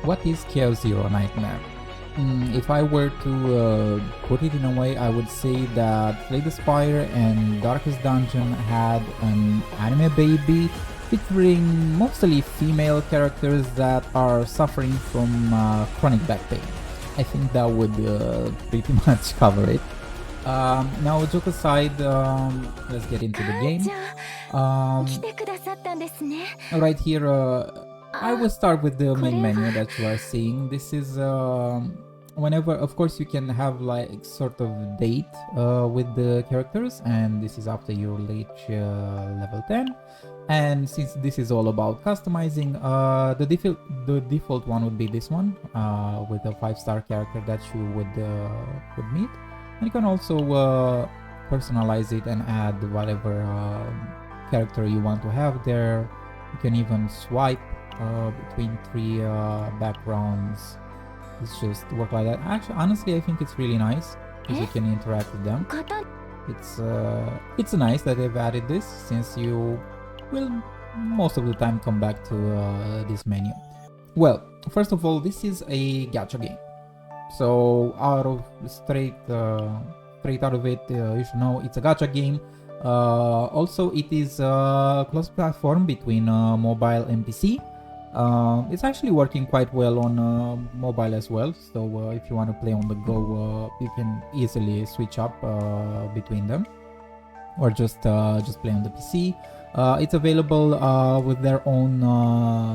What is Chaos Zero Nightmare? If I were to put it in a way, I would say that Slay the Spire and Darkest Dungeon had an anime baby featuring mostly female characters that are suffering from chronic back pain. I think that would pretty much cover it. Now, joke aside, let's get into the game. Right here, I will start with the main menu that you are seeing. This is whenever, of course, you can have like sort of date with the characters, and this is after you reach level 10. And since this is all about customizing, the default one would be this one with a 5-star character that you would meet. And you can also personalize it and add whatever character you want to have there. You can even swipe between 3 backgrounds. It's just work like that. Actually, honestly, I think it's really nice because you can interact with them. It's nice that they've added this, since you will most of the time come back to this menu. Well, first of all, this is a gacha game. So straight out of it, you should know it's a gacha game. Also, it is a cross-platform between mobile and PC. It's actually working quite well on mobile as well. So if you want to play on the go, you can easily switch up between them, or just play on the PC. It's available with their own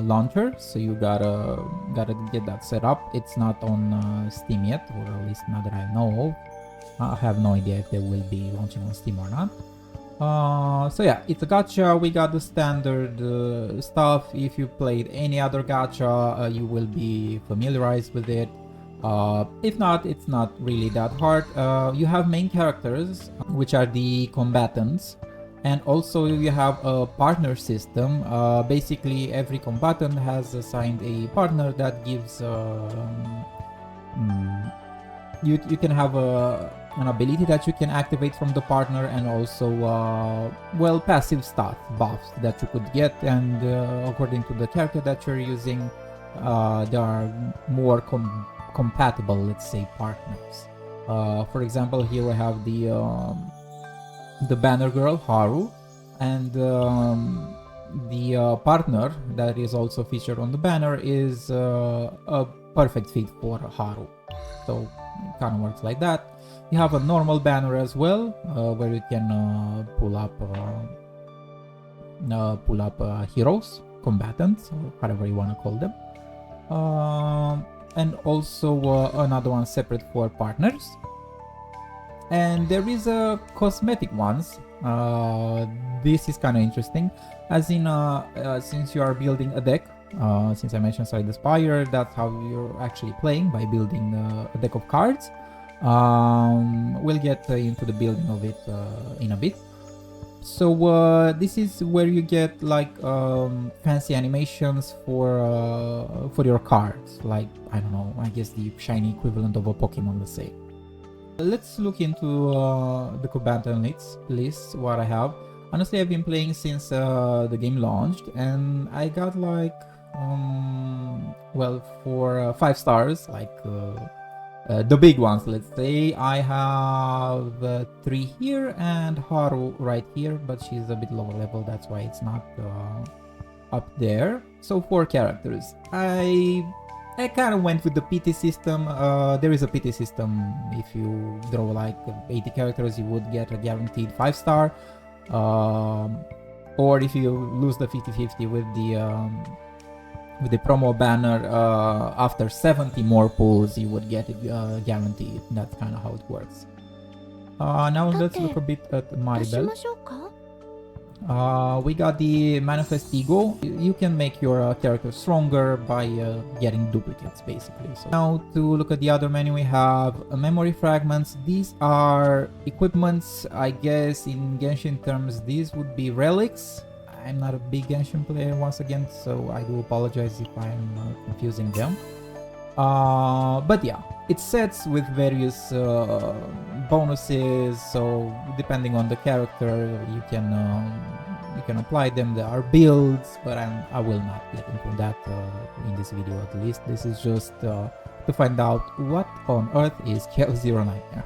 launcher, so you gotta get that set up. It's not on Steam yet, or at least not that I know of. I have no idea if they will be launching on Steam or not. So yeah, it's a gacha. We got the standard stuff. If you played any other gacha, you will be familiarized with it. If not, it's not really that hard. You have main characters, which are the combatants, and also you have a partner system. Basically, every combatant has assigned a partner that gives you can have an ability that you can activate from the partner, and also well, passive stat buffs that you could get, and according to the character that you're using, there are more compatible, let's say, partners. For example, here we have the banner girl Haru, and the partner that is also featured on the banner is a perfect fit for Haru. So it kind of works like that. You have a normal banner as well, where you can pull up heroes, combatants, or whatever you want to call them. And also another one separate for partners. And there is a cosmetic ones. This is kind of interesting, as in since you are building a deck, since I mentioned Slay the Spire, that's how you're actually playing, by building a deck of cards. We'll get into the building of it in a bit. So this is where you get like fancy animations for your cards, like, I don't know, I guess the shiny equivalent of a Pokemon, let's say. Let's look into the combatant list, what I have. Honestly, I've been playing since the game launched, and I got like well, for 5 stars, like the big ones, let's say, I have 3 here and Haru right here, but she's a bit lower level, that's why it's not up there. So 4 characters. I kind of went with the PT system. There is a PT system. If you draw like 80 characters, you would get a guaranteed 5-star. Or if you lose the 50-50 with the promo banner, after 70 more pulls, you would get it guaranteed. That's kind of how it works. Now let's look a bit at Maribel. We got the Manifest Ego. You can make your character stronger by getting duplicates, basically. So now to look at the other menu, we have memory fragments. These are equipments, I guess in Genshin terms these would be relics. I'm not a big Genshin player once again, so I do apologize if I'm confusing them. But yeah, it sets with various bonuses, so depending on the character you can you can apply them. There are builds, but I will not get into that in this video at least. This is just to find out what on earth is Chaos Zero Nightmare.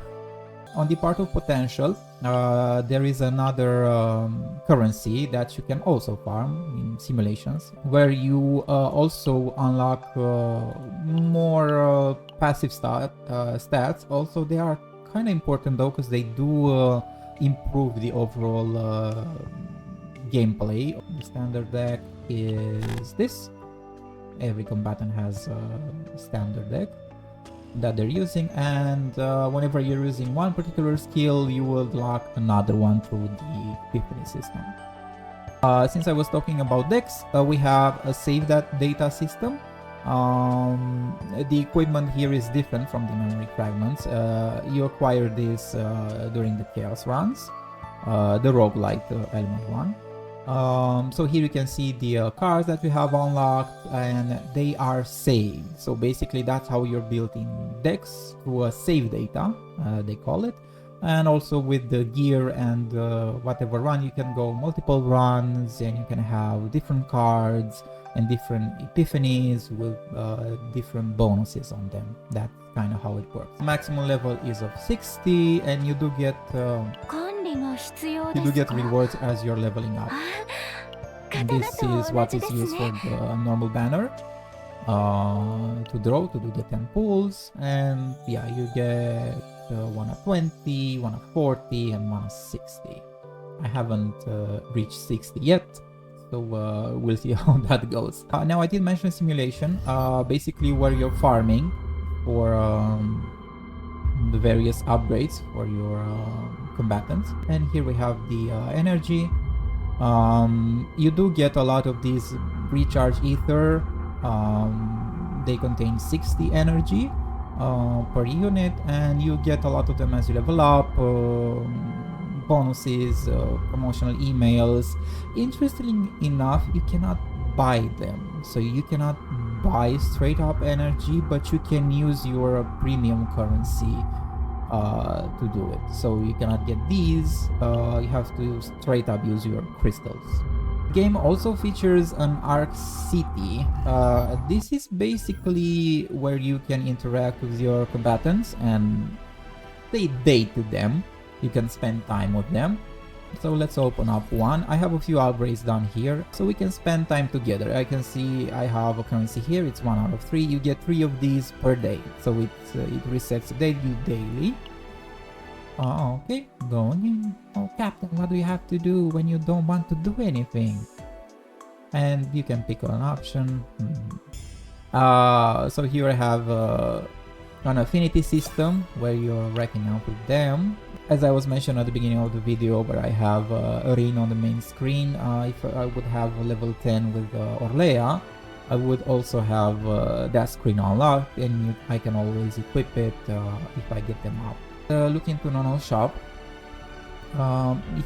On the part of potential, there is another currency that you can also farm in simulations, where you also unlock more passive stats. Also, they are kind of important though, because they do improve the overall gameplay. The standard deck is this. Every combatant has a standard deck that they're using, and whenever you're using one particular skill, you will unlock another one through the epiphany system. Since I was talking about decks, we have a save that data system. The equipment here is different from the memory fragments. You acquire this during the chaos runs, the roguelike element one. So here you can see the cards that we have unlocked, and they are saved. So basically that's how you're building decks, through a save data, they call it. And also with the gear and whatever run, you can go multiple runs, and you can have different cards and different epiphanies with different bonuses on them. That's kind of how it works. Maximum level is of 60, and you do get rewards as you're leveling up. This is what is used for the normal banner to draw, to do the 10 pulls, and yeah, you get one at 20, one at 40, and one at 60. I haven't reached 60 yet, so we'll see how that goes. Now, I did mention simulation, basically where you're farming for the various upgrades for your combatants. And here we have the energy. You do get a lot of these recharge ether. They contain 60 energy per unit, and you get a lot of them as you level up. Bonuses, promotional emails. Interestingly enough, you cannot buy them, so you cannot buy straight up energy, but you can use your premium currency to do it. So you cannot get these, you have to straight up use your crystals. The game also features an Arc City. This is basically where you can interact with your combatants and they date them. You can spend time with them. So let's open up one. I have a few upgrades done here, so we can spend time together. I can see I have a currency here. It's 1 out of 3. You get 3 of these per day, so it resets daily. Okay, going in. Oh, Captain, what do you have to do when you don't want to do anything? And you can pick an option. So here I have an affinity system where you're racking up with them. As I was mentioned at the beginning of the video, where I have Arena on the main screen, if I would have a level 10 with Orlea, I would also have that screen unlocked, and I can always equip it if I get them up. Look into Nono's shop.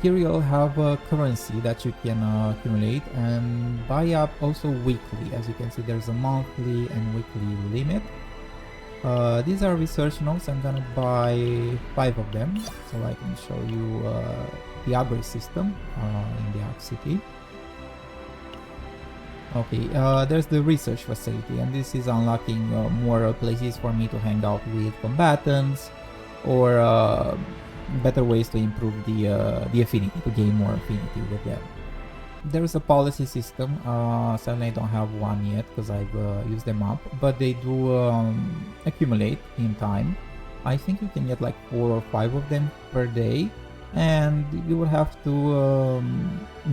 Here you'll have a currency that you can accumulate and buy up also weekly. As you can see, there's a monthly and weekly limit. These are research notes. I'm gonna buy 5 of them so I can show you the upgrade system in the Arc City. Okay, there's the research facility, and this is unlocking more places for me to hang out with combatants, or better ways to improve the affinity, to gain more affinity with them. There's a policy system. Sadly I don't have one yet because I've used them up, but they do accumulate in time. I think you can get like 4 or 5 of them per day, and you will have to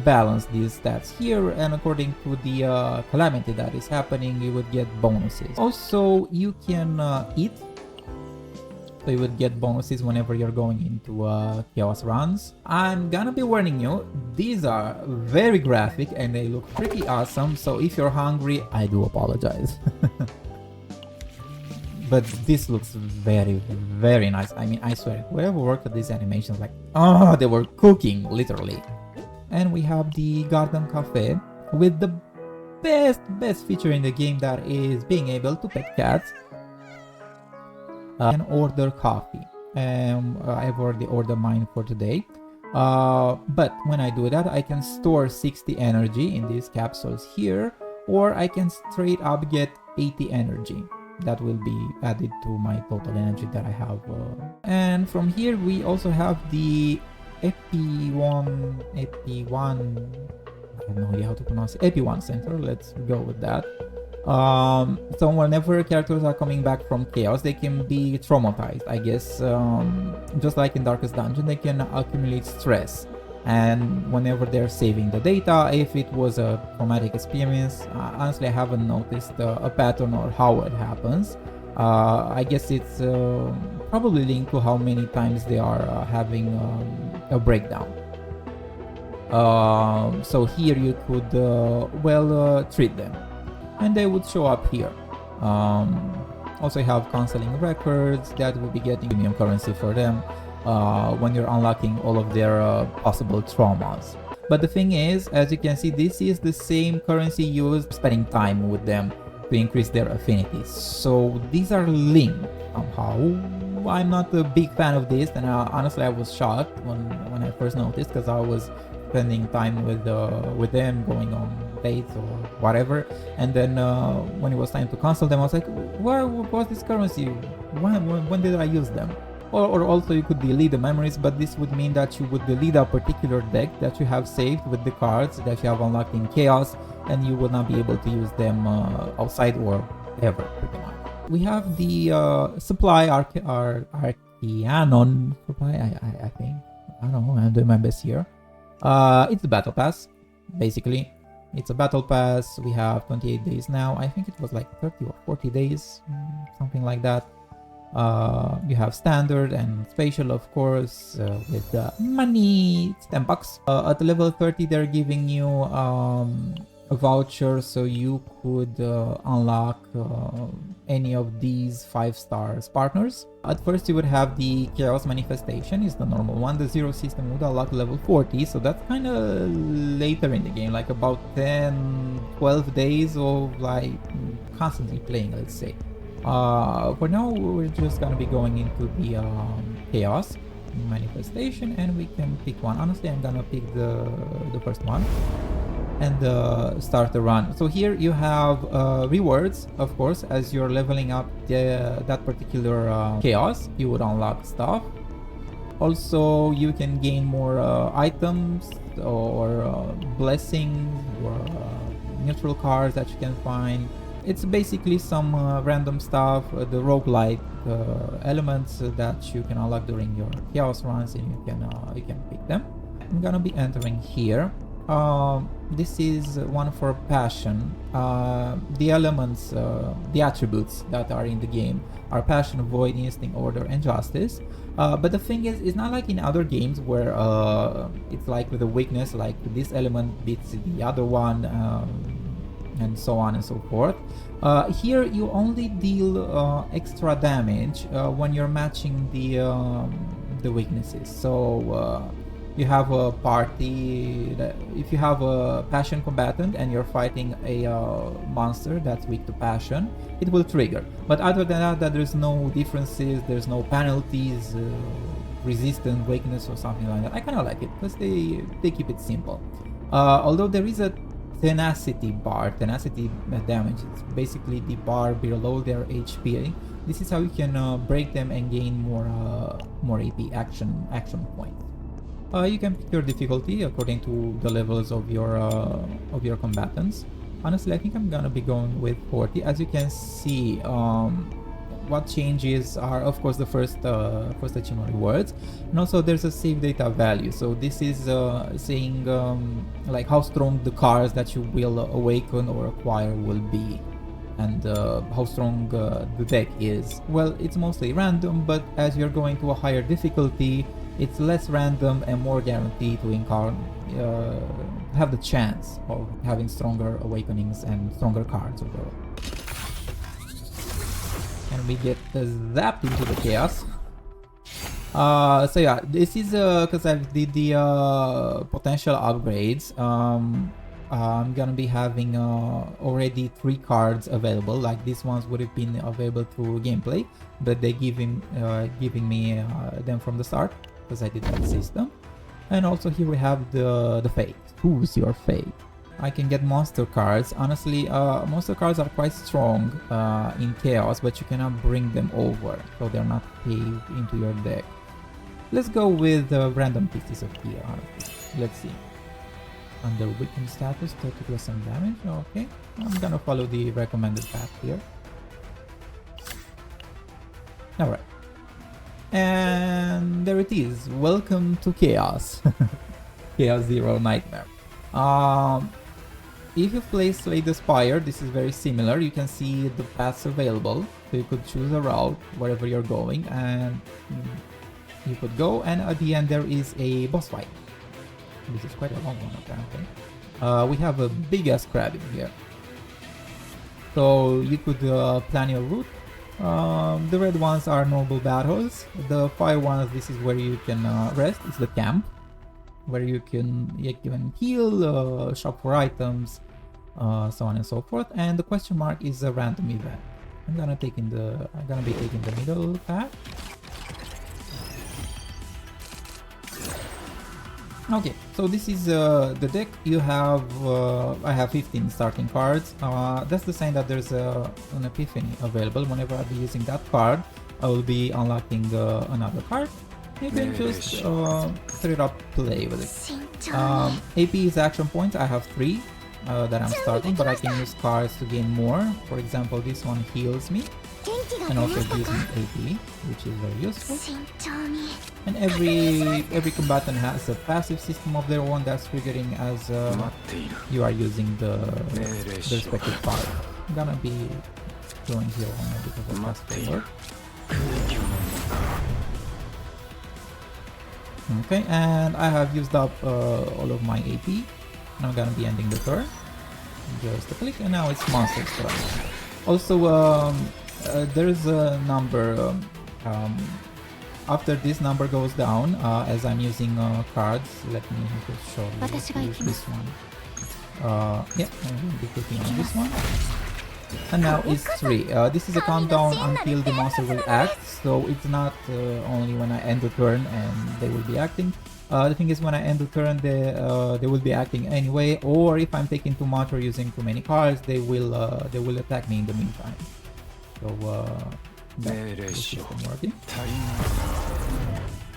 balance these stats here, and according to the calamity that is happening, you would get bonuses. Also, you can eat. So you would get bonuses whenever you're going into chaos runs. I'm gonna be warning you, these are very graphic and they look pretty awesome, so if you're hungry, I do apologize. But this looks very, very nice. I mean, I swear, whoever worked at these animations, like, oh, they were cooking, literally. And we have the Garden Cafe with the best feature in the game, that is being able to pet cats and order coffee. I've already ordered mine for today. But when I do that, I can store 60 energy in these capsules here, or I can straight up get 80 energy. That will be added to my total energy that I have. And from here, we also have the EP1, I have no idea how to pronounce it, EP1 Center. Let's go with that. So whenever characters are coming back from chaos, they can be traumatized, I guess. Just like in Darkest Dungeon, they can accumulate stress, and whenever they're saving the data, if it was a traumatic experience, honestly I haven't noticed a pattern or how it happens. I guess it's probably linked to how many times they are having a breakdown. So here you could treat them, and they would show up here. Also have counseling records that will be getting premium currency for them when you're unlocking all of their possible traumas. But the thing is, as you can see, this is the same currency used spending time with them to increase their affinities. So these are linked somehow. I'm not a big fan of this, and honestly I was shocked when I first noticed, because I was spending time with them, going on dates or whatever, and then when it was time to cancel them, I was like, where was this currency? When did I use them? Or also you could delete the memories, but this would mean that you would delete a particular deck that you have saved with the cards that you have unlocked in Chaos, and you will not be able to use them outside or ever, pretty much. We have the supply, Arcanon supply, I think. I don't know, I'm doing my best here. It's the battle pass, basically. It's a battle pass. We have 28 days now. I think it was like 30 or 40 days, something like that. You have standard and special, of course, with money. It's 10 bucks. At level 30, they're giving you a voucher, so you could unlock any of these 5-star partners. At first you would have the Chaos Manifestation, is the normal one. The Zero System would unlock level 40, so that's kind of later in the game, like about 10-12 days of like constantly playing, let's say. For now we're just gonna be going into the Chaos Manifestation, and we can pick one. Honestly, I'm gonna pick the first one and start the run. So here you have rewards, of course. As you're leveling up that particular chaos, you would unlock stuff. Also, you can gain more items or blessings or neutral cards that you can find. It's basically some random stuff, the roguelike elements that you can unlock during your chaos runs, and you can pick them. I'm gonna be entering here. This is one for passion. The elements, the attributes that are in the game are passion, void, instinct, order, and justice. But the thing is, it's not like in other games where it's like with a weakness, like this element beats the other one, and so on and so forth. Here you only deal extra damage when you're matching the weaknesses. So you have a party that if you have a passion combatant and you're fighting a monster that's weak to passion, it will trigger. But other than that, there's no differences, there's no penalties, resistance, weakness, or something like that. I kind of like it because they keep it simple. Although there is a tenacity bar, tenacity damage. It's basically the bar below their HP. This is how you can break them and gain more AP action points. You can pick your difficulty according to the levels of your combatants. Honestly, I think I'm gonna be going with 40. As you can see, what changes are, of course, the first achievement rewards, and also there's a save data value. So this is saying like how strong the cards that you will awaken or acquire will be, and how strong the deck is. Well, it's mostly random, but as you're going to a higher difficulty, it's less random and more guaranteed to have the chance of having stronger awakenings and stronger cards overall. And we get zapped into the chaos. So yeah, this is because I did the potential upgrades. I'm gonna be having already 3 cards available. Like these ones would have been available through gameplay, but they giving me them from the start because I did that system. And also here we have the fate. Who's your fate? I can get monster cards. Honestly, monster cards are quite strong in Chaos, but you cannot bring them over, so they're not paved into your deck. Let's go with random pieces of Chaos. Let's see. Under weakened status, 30% damage. Okay, I'm gonna follow the recommended path here. Alright. And there it is. Welcome to Chaos. Chaos Zero Nightmare. If you play Slay the Spire, this is very similar. You can see the paths available. So you could choose a route wherever you're going, and you could go, and at the end there is a boss fight. This is quite a long one, apparently. We have a big ass crab in here. So you could plan your route. The red ones are normal battles. The fire ones, this is where you can rest. It's the camp, where you can heal, shop for items, so on and so forth. And the question mark is a random event. I'm gonna be taking the middle path. Okay, so this is the deck. You have I have 15 starting cards. That's the sign that there's an epiphany available. Whenever I'll be using that card, I will be unlocking another card. You can just straight up play with it. AP is action points. I have 3 that I'm starting, but I can use cards to gain more. For example, this one heals me and also gives me AP, which is very useful. And every combatant has a passive system of their own that's triggering as you are using the respective card. I'm gonna be going here on a bit of a fast forward. Okay, and I have used up all of my AP, and I'm gonna be ending the turn. Just a click, and now it's monster's turn. Also, there's a number. After this number goes down, as I'm using cards, let me just show you this one. Yeah, I'm going to be clicking on this one. And now it's 3. This is a countdown until the monster will act, so it's not only when I end the turn and they will be acting. The thing is, when I end the turn, they will be acting anyway, or if I'm taking too much or using too many cards, they will attack me in the meantime. So that's working.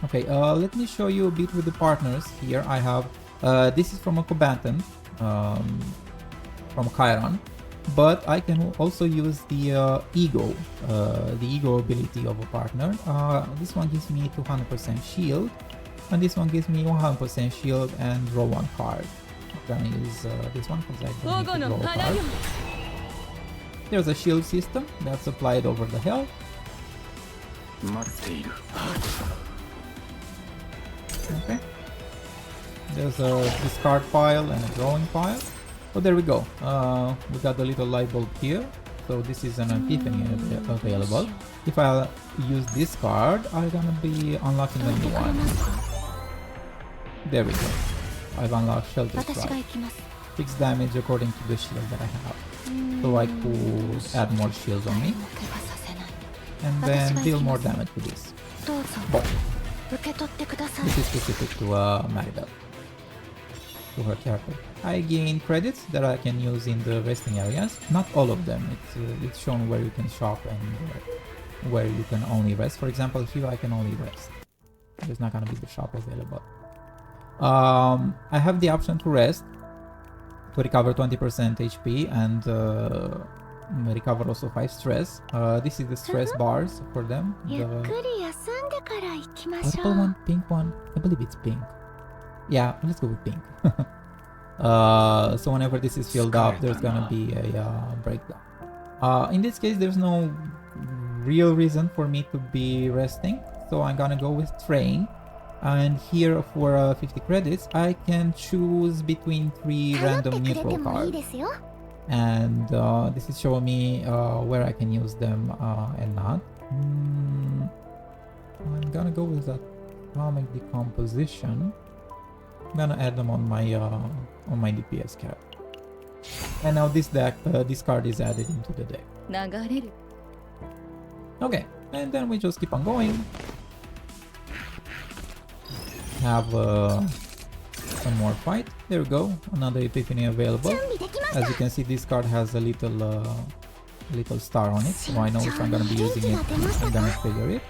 Okay, let me show you a bit with the partners here. I have this is from a combatant, from Chiron, but I can also use the ego ability of a partner. This one gives me 200% shield, and this one gives me 100% shield and draw 1 card. I'm gonna use this one because I don't need to draw a card. There's a shield system that's applied over the health. Okay. There's a discard pile and a drawing pile. Oh, there we go. We got the little light bulb here. So this is an epiphany available. If I use this card, I'm gonna be unlocking a new one. There we go. I've unlocked Shelter Strike. 6 damage according to the shield that I have. So I could add more shields on me. And then deal more damage with this. Boom. This is specific to Maribel, to her character. I gain credits that I can use in the resting areas. Not all of them. It's shown where you can shop and where you can only rest. For example, here I can only rest. There's not gonna be the shop available. I have the option to rest, to recover 20% HP and recover also 5 stress. This is the stress bars for them. The purple one, pink one. I believe it's pink. Yeah, let's go with pink. So whenever this is filled up, there's gonna be a breakdown. In this case, there's no real reason for me to be resting, so I'm gonna go with train. And here for 50 credits, I can choose between 3 random neutral cards. And this is showing me where I can use them and not. I'm gonna go with that atomic decomposition. I'm gonna add them on my DPS cap. And now this card is added into the deck. Okay, and then we just keep on going. Have some more fight. There we go, another epiphany available. As you can see, this card has a little star on it, so I know if I'm gonna be using it, I'm gonna trigger it.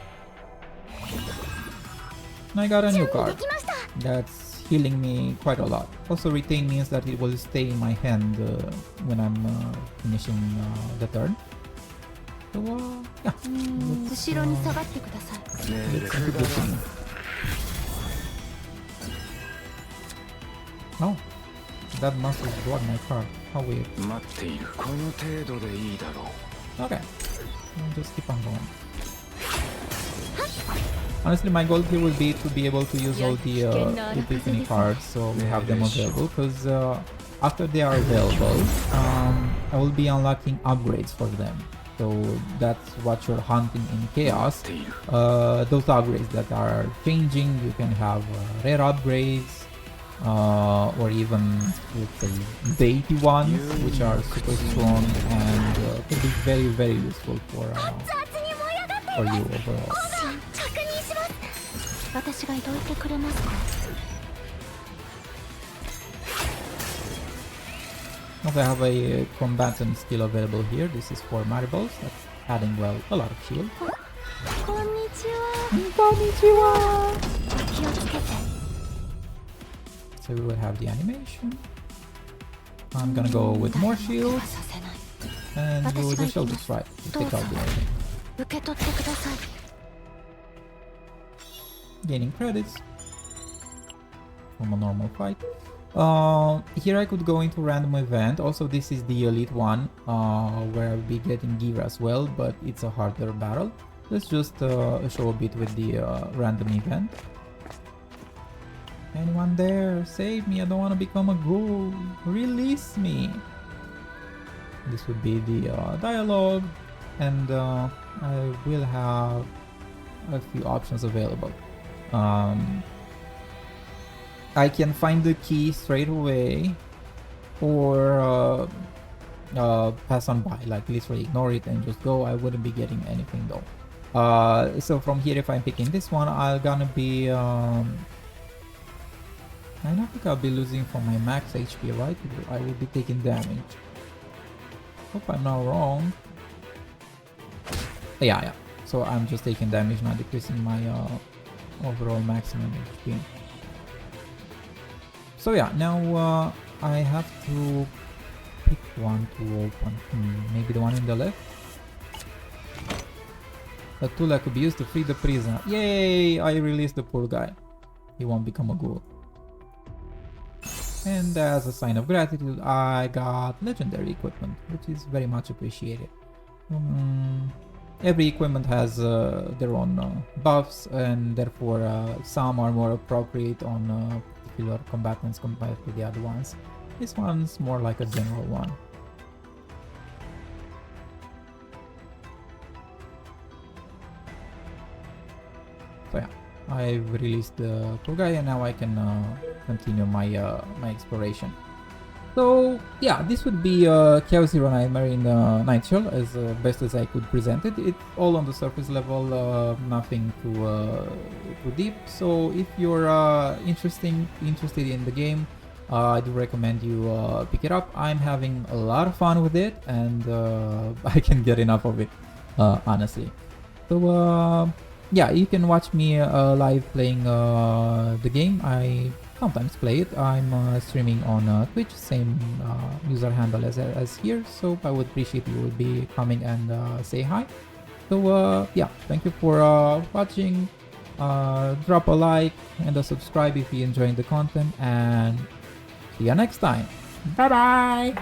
And I got a new card that's healing me quite a lot. Also, retain means that it will stay in my hand when I'm finishing the turn. So yeah, let's do the thing. Oh, that must have blocked my card. How weird. Okay, I'll just keep on going. Honestly, my goal here would be to be able to use all the epiphany cards, so we have them available, because after they are available, I will be unlocking upgrades for them. So that's what you're hunting in Chaos. Those upgrades that are changing, you can have rare upgrades, or even, let's say, deity ones, which are super strong and could be very, very useful for you overall. Also, I have a combatant skill available here. This is for marbles. That's adding, well, a lot of shield. Konnichiwa! So we will have the animation. I'm gonna go with more shields. And do the shield strike to take out the enemy. Gaining credits from a normal fight. Here I could go into random event. Also, this is the elite one, where I'll be getting gear as well, but it's a harder battle. Let's just show a bit with the random event. Anyone there? Save me, I don't want to become a ghoul. Release me. This would be the dialogue, and I will have a few options available. I can find the key straight away, or pass on by, like literally ignore it and just go. I wouldn't be getting anything though. So from here, if I'm picking this one, I'm gonna be I don't think I'll be losing from my max HP, right? I will be taking damage. Hope I'm not wrong. Yeah. So I'm just taking damage, not decreasing my overall maximum HP. So yeah, now I have to pick one to open. Maybe the one in the left? A tool that could be used to free the prisoner. Yay! I released the poor guy. He won't become a ghoul. And as a sign of gratitude, I got legendary equipment, which is very much appreciated. Every equipment has their own buffs, and therefore some are more appropriate on particular combatants compared to the other ones. This one's more like a general one. So yeah, I've released the poor guy, and now I can continue my my exploration. So yeah, this would be Chaos Hero Nightmare in nutshell, as best as I could present it. It's all on the surface level, nothing too deep. So if you're interested in the game, I do recommend you pick it up. I'm having a lot of fun with it, and I can get enough of it, honestly. So yeah, you can watch me live playing the game. I sometimes play it. I'm streaming on Twitch, same user handle as here, so I would appreciate you would be coming and say hi. So yeah, thank you for watching. Drop a like and a subscribe if you're enjoying the content, and see you next time. Bye bye.